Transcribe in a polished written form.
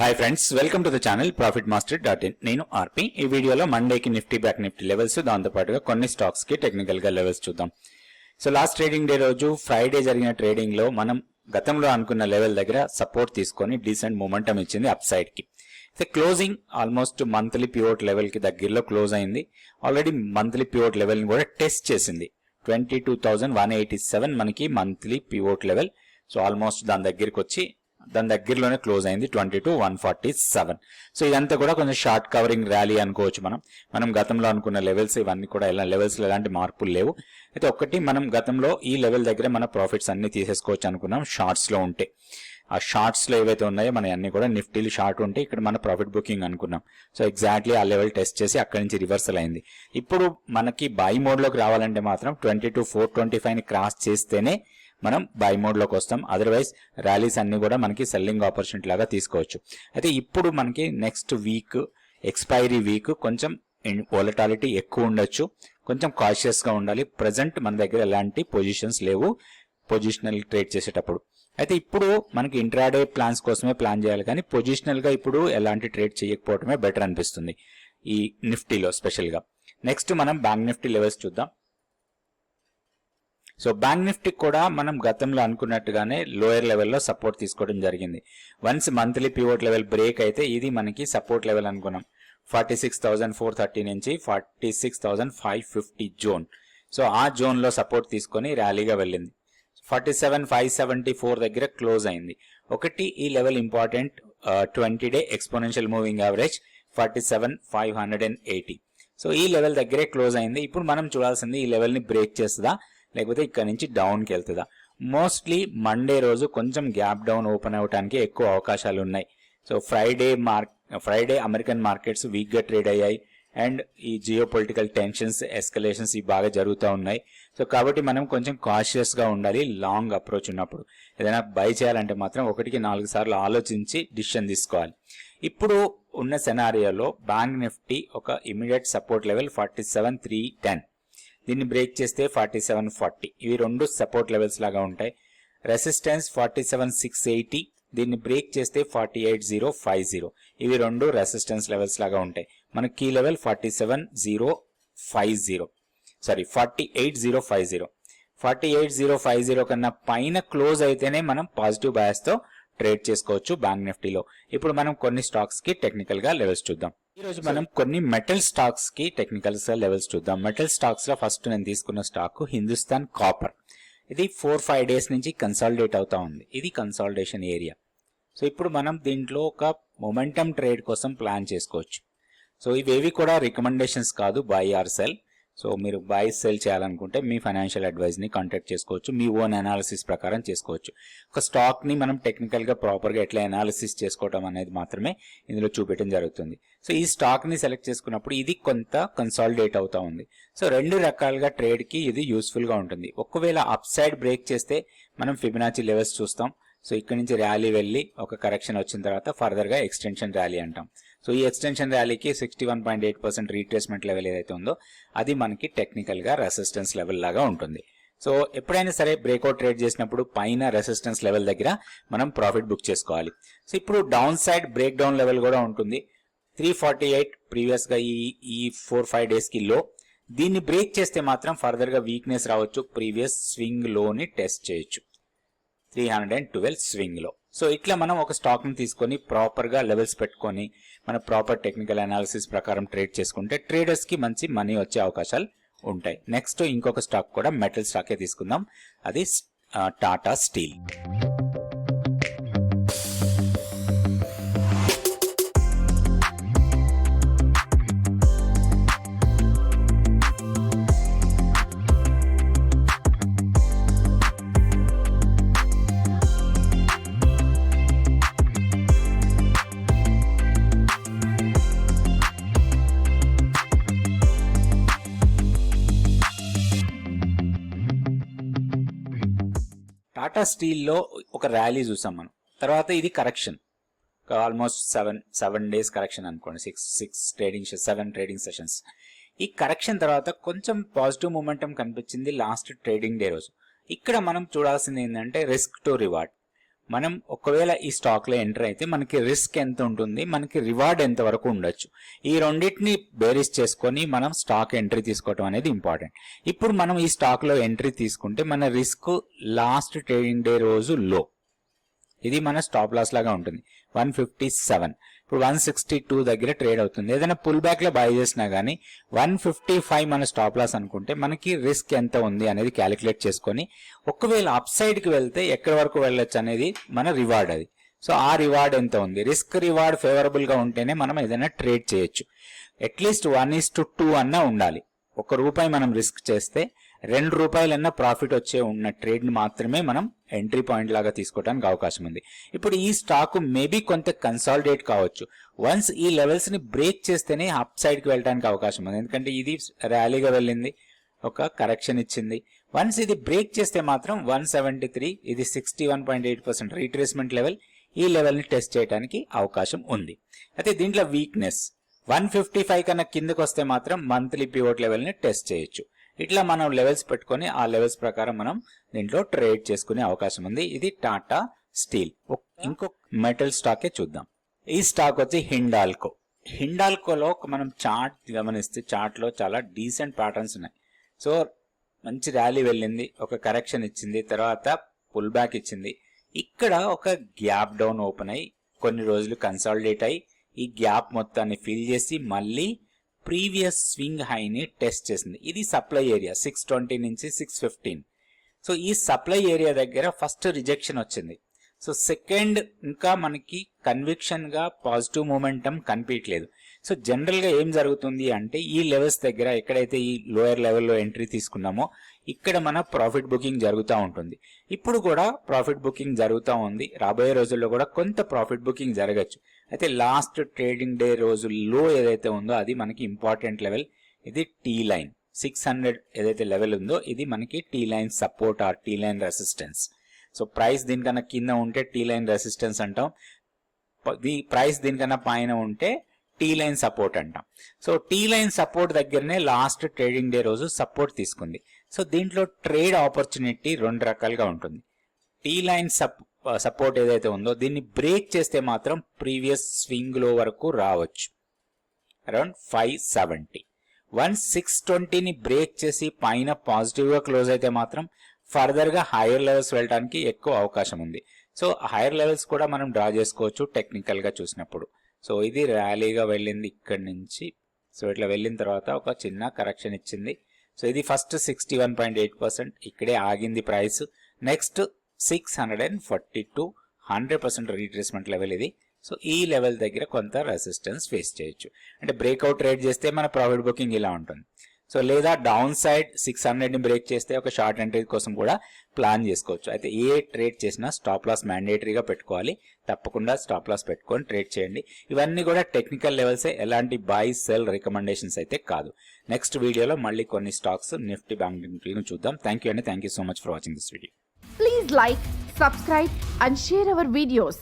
Hi friends, welcome to the channel profitmaster.in. నేను ఆర్పి. ఈ వీడియోలో మండేకి నిఫ్టీ బ్యాక్ నిఫ్టీ లెవెల్స్, దాంతో పాటుగా కొన్ని స్టాక్స్ కి టెక్నికల్ గా లెవెల్స్ చూద్దాం. సో లాస్ట్ ట్రేడింగ్ డే రోజు ఫ్రైడే జరిగిన ట్రేడింగ్ లో మనం గతంలో అనుకున్న లెవెల్ దగ్గర సపోర్ట్ తీసుకొని డీసెంట్ మొమెంటం ఇచ్చింది అప్ సైడ్ కి. So closing almost monthly pivot level కి దగ్గరలో క్లోజ్ అయింది. ఆల్రెడీ మంత్లీ పివోట్ లెవెల్ ని కూడా టెస్ట్ చేసింది. 22,187 మనకి monthly pivot level. So almost దాని దగ్గరికి వచ్చి దాని దగ్గరలోనే క్లోజ్ అయింది 22,147. సో ఇదంతా కూడా కొంచెం షార్ట్ కవరింగ్ ర్యాలీ అనుకోవచ్చు. మనం గతంలో అనుకున్న లెవెల్స్ ఇవన్నీ కూడా లెవెల్స్ లో ఎలాంటి మార్పులు లేవు. అయితే ఒకటి, మనం గతంలో ఈ లెవెల్ దగ్గర మన ప్రాఫిట్స్ అన్ని తీసేసుకోవచ్చు అనుకున్నాం షార్ట్స్ లో ఉంటే. ఆ షార్ట్స్ లో ఏవైతే ఉన్నాయో మన అన్ని కూడా నిఫ్టీలు షార్ట్ ఉంటే ఇక్కడ మన ప్రాఫిట్ బుకింగ్ అనుకున్నాం. సో ఎగ్జాక్ట్లీ ఆ లెవెల్ టెస్ట్ చేసి అక్కడి నుంచి రివర్సల్ అయింది. ఇప్పుడు మనకి బై మోడ్ లోకి రావాలంటే మాత్రం 22,425 ని క్రాస్ చేస్తేనే మనం బై మోడ్ లోకి వస్తాం. అదర్వైజ్ ర్యాలీస్ అన్ని కూడా మనకి సెల్లింగ్ ఆపర్చునిటీ లాగా తీసుకోవచ్చు. అయితే ఇప్పుడు మనకి నెక్స్ట్ వీక్ ఎక్స్పైరీ వీక్ కొంచెం వోలటాలిటీ ఎక్కువ ఉండొచ్చు. కొంచెం కాషియస్ గా ఉండాలి. ప్రెసెంట్ మన దగ్గర ఎలాంటి పొజిషన్స్ లేవు పొజిషనల్ ట్రేడ్ చేసేటప్పుడు. అయితే ఇప్పుడు మనకి ఇంట్రాడే ప్లాన్స్ కోసమే ప్లాన్ చేయాలి, కానీ పొజిషనల్ గా ఇప్పుడు ఎలాంటి ట్రేడ్ చేయకపోవడమే బెటర్ అనిపిస్తుంది ఈ నిఫ్టీలో స్పెషల్ గా. నెక్స్ట్ మనం బ్యాంక్ నిఫ్టీ లెవెల్స్ చూద్దాం. సో బ్యాంక్ నిఫ్టీ కూడా మనం గతంలో అనుకున్నట్టుగానే లోయర్ లెవెల్లో సపోర్ట్ తీసుకోవడం జరిగింది. Once monthly pivot level break అయితే ఇది మనకి సపోర్ట్ లెవెల్ అనుకున్నాం. 46,430 నుంచి 46,550 జోన్. సో ఆ జోన్ లో సపోర్ట్ తీసుకొని ర్యాలీగా వెళ్ళింది. 47,574 దగ్గర క్లోజ్ అయింది. ఒకటి ఈ level important, 20 day exponential moving average 47,580. So ఈ లెవెల్ దగ్గరే క్లోజ్ అయింది. ఇప్పుడు మనం చూడాల్సింది ఈ లెవెల్ ని బ్రేక్ చేస్తుందా లేకపోతే ఇక్కడ నుంచి డౌన్ కి వెళ్తుందా. మోస్ట్లీ మండే రోజు కొంచెం గ్యాప్ డౌన్ ఓపెన్ అవడానికి ఎక్కువ అవకాశాలు ఉన్నాయి. So Friday American markets week గా ట్రేడ్ అయ్యాయి అండ్ ఈ జియో పొలిటికల్ టెన్షన్స్ ఎస్కలేషన్స్ ఇవి బాగా జరుగుతూ ఉన్నాయి. సో కాబట్టి మనం కొంచెం కాషియస్ గా ఉండాలి. లాంగ్ అప్రోచ్ ఉన్నప్పుడు ఏదైనా బై చేయాలంటే మాత్రం 1-4 సార్లు ఆలోచించి డిసిషన్ తీసుకోవాలి. ఇప్పుడు ఉన్న సెనారియోలో బ్యాంక్ నిఫ్టీ ఒక ఇమీడియట్ సపోర్ట్ లెవెల్ 47,310. దీన్ని బ్రేక్ చేస్తే 47,40. ఇవి రెండు సపోర్ట్ లెవెల్స్ లాగా ఉంటాయి. రెసిస్టెన్స్ 47,680. దీన్ని బ్రేక్ చేస్తే 48,050. ఇవి రెండు రెసిస్టెన్స్ లెవెల్స్ లాగా ఉంటాయి. మన కీ లెవెల్ 48,050. 48,050 కన్నా పైన క్లోజ్ అయితేనే మనం పాజిటివ్ బయాస్ తో ట్రేడ్ చేసుకోవచ్చు బ్యాంక్ నిఫ్టీలో. ఇప్పుడు మనం కొన్ని స్టాక్స్ కి టెక్నికల్ గా లెవెల్స్ చూద్దాం. ఈ రోజు మనం కొన్ని మెటల్ స్టాక్స్ కి టెక్నికల్ లెవెల్స్ చూద్దాం. మెటల్ స్టాక్స్ లో ఫస్ట్ నేను తీసుకున్న స్టాక్ హిందుస్థాన్ కాపర్. ఇది 4-5 డేస్ నుంచి కన్సాలిడేట్ అవుతా ఉంది. ఇది కన్సాలిడేషన్ ఏరియా. సో ఇప్పుడు మనం దీంట్లో ఒక మొమెంటం ట్రేడ్ కోసం ప్లాన్ చేసుకోవచ్చు. సో ఇవేవి కూడా రికమెండేషన్స్ కాదు బై ఆర్ సెల్. సో మీరు బై సెల్ చేయాలనుకుంటే మీ ఫైనాన్షియల్ అడ్వైజ్ ని కాంటాక్ట్ చేసుకోవచ్చు. మీ ఓన్ అనాలిసిస్ ప్రకారం చేసుకోవచ్చు. ఒక స్టాక్ ని మనం టెక్నికల్ గా ప్రాపర్ గా ఎట్లా అనాలిసిస్ చేసుకోవడం అనేది మాత్రమే ఇందులో చూపించడం జరుగుతుంది. సో ఈ స్టాక్ ని సెలెక్ట్ చేసుకున్నప్పుడు ఇది కొంత కన్సాలిడేట్ అవుతా ఉంది. సో రెండు రకాలుగా ట్రేడ్ కి ఇది యూస్ఫుల్ గా ఉంటుంది. ఒకవేళ అప్ సైడ్ బ్రేక్ చేస్తే మనం ఫిబొనాచి లెవెల్స్ చూస్తాం. సో ఇక్కడ నుంచి ర్యాలీ వెళ్ళి ఒక కరెక్షన్ వచ్చిన తర్వాత ఫర్దర్ గా ఎక్స్టెన్షన్ ర్యాలీ అంటాం. సో ఈ ఎక్స్టెన్షన్ ర్యాలీకి 61.8% రీట్రేస్మెంట్ లెవెల్ ఏదైతే ఉందో అది మనకి టెక్నికల్ గా రెసిస్టెన్స్ లెవెల్ లాగా ఉంటుంది. సో ఎప్పుడైనా సరే బ్రేక్అవుట్ ట్రేడ్ చేసినప్పుడు పైన రెసిస్టెన్స్ లెవెల్ దగ్గర మనం ప్రాఫిట్ బుక్ చేసుకోవాలి. సో ఇప్పుడు down side break down level కూడా ఉంటుంది. 348 ప్రీవియస్ గా ఈ 4-5 డేస్ కి లో. దీన్ని బ్రేక్ చేస్తే మాత్రం ఫర్దర్ గా వీక్నెస్ రావచ్చు. ప్రీవియస్ స్వింగ్ లోని టెస్ట్ చేయొచ్చు 312 స్వింగ్ లో. సో ఇట్లా మనం ఒక స్టాక్ ని తీసుకొని ప్రాపర్ గా లెవెల్స్ పెట్టుకొని మన ప్రాపర్ టెక్నికల్ అనాలిసిస్ ప్రకారం ట్రేడ్ చేసుకుంటే ట్రేడర్స్ కి మంచి మనీ వచ్చే అవకాశాలు ఉంటాయి. నెక్స్ట్ ఇంకొక స్టాక్ కూడా మెటల్ స్టాకే తీసుకుందాం. అది టాటా స్టీల్. టాటా స్టీల్ లో ఒక ర్యాలీ చూసాం మనం. తర్వాత ఇది కరెక్షన్, ఆల్మోస్ట్ 7 డేస్ కరెక్షన్ అనుకోండి. 7 ట్రేడింగ్ సెషన్స్. ఈ కరెక్షన్ తర్వాత కొంచెం పాజిటివ్ మూమెంటం కనిపించింది లాస్ట్ ట్రేడింగ్ డే రోజు. ఇక్కడ మనం చూడాల్సింది ఏంటంటే రిస్క్ టు రివార్డ్. మనం ఒకవేళ ఈ స్టాక్ లో ఎంటర్ అయితే మనకి రిస్క్ ఎంత ఉంటుంది, మనకి రివార్డ్ ఎంత వరకు ఉండొచ్చు, ఈ రెండింటిని బేరీస్ చేసుకొని మనం స్టాక్ ఎంట్రీ తీసుకోవడం అనేది ఇంపార్టెంట్. ఇప్పుడు మనం ఈ స్టాక్ లో ఎంట్రీ తీసుకుంటే మన రిస్క్ లాస్ట్ ట్రేడింగ్ డే రోజు లో, ఇది మన స్టాప్ లాస్ లాగా ఉంటుంది 157. ఇప్పుడు 162 దగ్గర ట్రేడ్ అవుతుంది. ఏదైనా పుల్ బ్యాక్ లో బై చేసినా గానీ 155 మన స్టాప్ లాస్ అనుకుంటే మనకి రిస్క్ ఎంత ఉంది అనేది క్యాలిక్యులేట్ చేసుకొని ఒకవేళ అప్ సైడ్ కి వెళ్తే ఎక్కడి వరకు వెళ్ళొచ్చు అనేది మన రివార్డ్ అది. సో ఆ రివార్డ్ ఎంత ఉంది, రిస్క్ రివార్డ్ ఫేవరబుల్ గా ఉంటేనే మనం ఏదైనా ట్రేడ్ చేయొచ్చు. అట్లీస్ట్ 1:2 అన్నా ఉండాలి. ₹1 మనం రిస్క్ చేస్తే ₹2 ప్రాఫిట్ వచ్చే ఉన్న ట్రేడ్ ని మాత్రమే మనం ఎంట్రీ పాయింట్ లాగా తీసుకోవడానికి అవకాశం ఉంది. ఇప్పుడు ఈ స్టాక్ మేబీ కొంత కన్సాలిడేట్ కావచ్చు. వన్స్ ఈ లెవెల్స్ ని బ్రేక్ చేస్తేనే అప్ సైడ్ కి వెళ్ళడానికి అవకాశం ఉంది. ఎందుకంటే ఇది ర్యాలీగా వెళ్ళింది, ఒక కరెక్షన్ ఇచ్చింది. వన్స్ ఇది బ్రేక్ చేస్తే మాత్రం 173, ఇది 61.8% రీట్రేస్మెంట్ లెవెల్, ఈ లెవెల్ ని టెస్ట్ చేయడానికి అవకాశం ఉంది. అయితే దీంట్లో వీక్నెస్ 155 కన్నా కిందకు వస్తే మాత్రం మంత్లీ పివోట్ లెవెల్ ని టెస్ట్ చేయొచ్చు. ఇట్లా మనం లెవెల్స్ పెట్టుకొని ఆ లెవెల్స్ ప్రకారం మనం దీంట్లో ట్రేడ్ చేసుకునే అవకాశం ఉంది. ఇది టాటా స్టీల్. ఇంకొక మెటల్ స్టాకే చూద్దాం. ఈ స్టాక్ వచ్చి హిండాల్కో. హిండాల్కోలో మనం చార్ట్ గమనిస్తే చార్ట్ లో చాలా డీసెంట్ ప్యాటర్న్స్ ఉన్నాయి. సో మంచి ర్యాలీ వెళ్ళింది, ఒక కరెక్షన్ ఇచ్చింది, తర్వాత పుల్ బ్యాక్ ఇచ్చింది. ఇక్కడ ఒక గ్యాప్ డౌన్ ఓపెన్ అయ్యి కొన్ని రోజులు కన్సాలిడేట్ అయ్యి ఈ గ్యాప్ మొత్తాన్ని ఫిల్ చేసి మళ్ళీ ప్రీవియస్ స్వింగ్ హైని టెస్ట్ చేసింది. ఇది సప్లై ఏరియా 620 నుంచి 615. సో ఈ సప్లై ఏరియా దగ్గర ఫస్ట్ రిజెక్షన్ వచ్చింది. సో సెకండ్ ఇంకా మనకి కన్విక్షన్ గా పాజిటివ్ మూమెంటం కనిపించలేదు. సో జనరల్ గా ఏం జరుగుతుంది అంటే ఈ లెవెల్స్ దగ్గర ఎక్కడైతే ఈ లోయర్ లెవెల్లో ఎంట్రీ తీసుకున్నామో ఇక్కడ మన ప్రాఫిట్ బుకింగ్ జరుగుతూ ఉంటుంది. ఇప్పుడు కూడా ప్రాఫిట్ బుకింగ్ జరుగుతూ ఉంది. రాబోయే రోజుల్లో కూడా కొంత ప్రాఫిట్ బుకింగ్ జరగచ్చు. అయితే లాస్ట్ ట్రేడింగ్ డే రోజు లో ఏదైతే ఉందో అది మనకి ఇంపార్టెంట్ లెవెల్. ఇది టీ లైన్ 600 ఏదైతే లెవెల్ ఉందో ఇది మనకి T line support or T line resistance. So price దీనికన్నా కింద ఉంటే టీ లైన్ రెసిస్టెన్స్ అంటాం, ప్రైస్ దీనికన్నా పైన ఉంటే టీ లైన్ సపోర్ట్ అంటాం. సో టీ లైన్ సపోర్ట్ దగ్గరనే లాస్ట్ ట్రేడింగ్ డే రోజు సపోర్ట్ తీసుకుంది. సో దీంట్లో ట్రేడ్ ఆపర్చునిటీ రెండు రకాలుగా ఉంటుంది. టీ లైన్ సపోర్ట్ ఏదైతే ఉందో దీన్ని బ్రేక్ చేస్తే మాత్రం ప్రీవియస్ స్వింగ్ లో వరకు రావచ్చు, అరౌండ్ 570. 620ని బ్రేక్ చేసి పైన పాజిటివ్ గా క్లోజ్ అయితే మాత్రం ఫర్దర్ గా హైయర్ లెవెల్స్ వెళ్ళడానికి ఎక్కువ అవకాశం ఉంది. సో హైయర్ లెవెల్స్ కూడా మనం డ్రా చేసుకోవచ్చు టెక్నికల్ గా చూసినప్పుడు. సో ఇది ర్యాలీగా వెళ్ళింది ఇక్కడి నుంచి. సో ఇట్లా వెళ్ళిన తర్వాత ఒక చిన్న కరెక్షన్ ఇచ్చింది. సో ఇది ఫస్ట్ 61.8% ఇక్కడే ఆగింది ప్రైస్. నెక్స్ట్ 642 100% రీట్రేస్మెంట్ లెవెల్ ఇది. సో ఈ లెవెల్ దగ్గర కొంత రెసిస్టెన్స్ ఫేస్ చేయొచ్చు. అంటే బ్రేక్అవుట్ ట్రేడ్ చేస్తే మన ప్రాఫిట్ బుకింగ్ ఇలా ఉంటుంది. సో లేదా డౌన్ సైడ్ 600ని బ్రేక్ చేస్తే ఒక షార్ట్ ఎంట్రీ కోసం కూడా ప్లాన్ చేసుకోవచ్చు. అయితే ఏ ట్రేడ్ చేసినా స్టాప్ లాస్ మ్యాండేటరీగా పెట్టుకోవాలి. తప్పకుండా స్టాప్ లాస్ పెట్టుకొని ట్రేడ్ చేయండి. ఇవన్నీ కూడా టెక్నికల్ లెవెల్సే, ఎలాంటి బై సెల్ రికమెండేషన్స్ అయితే కాదు. నెక్స్ట్ వీడియోలో మళ్ళీ కొన్ని స్టాక్స్ నిఫ్టీ బ్యాంక్ నిఫ్టీని చూద్దాం. థ్యాంక్ యూ అండి. Thank you so much for watching this video. Please like, subscribe and share our videos.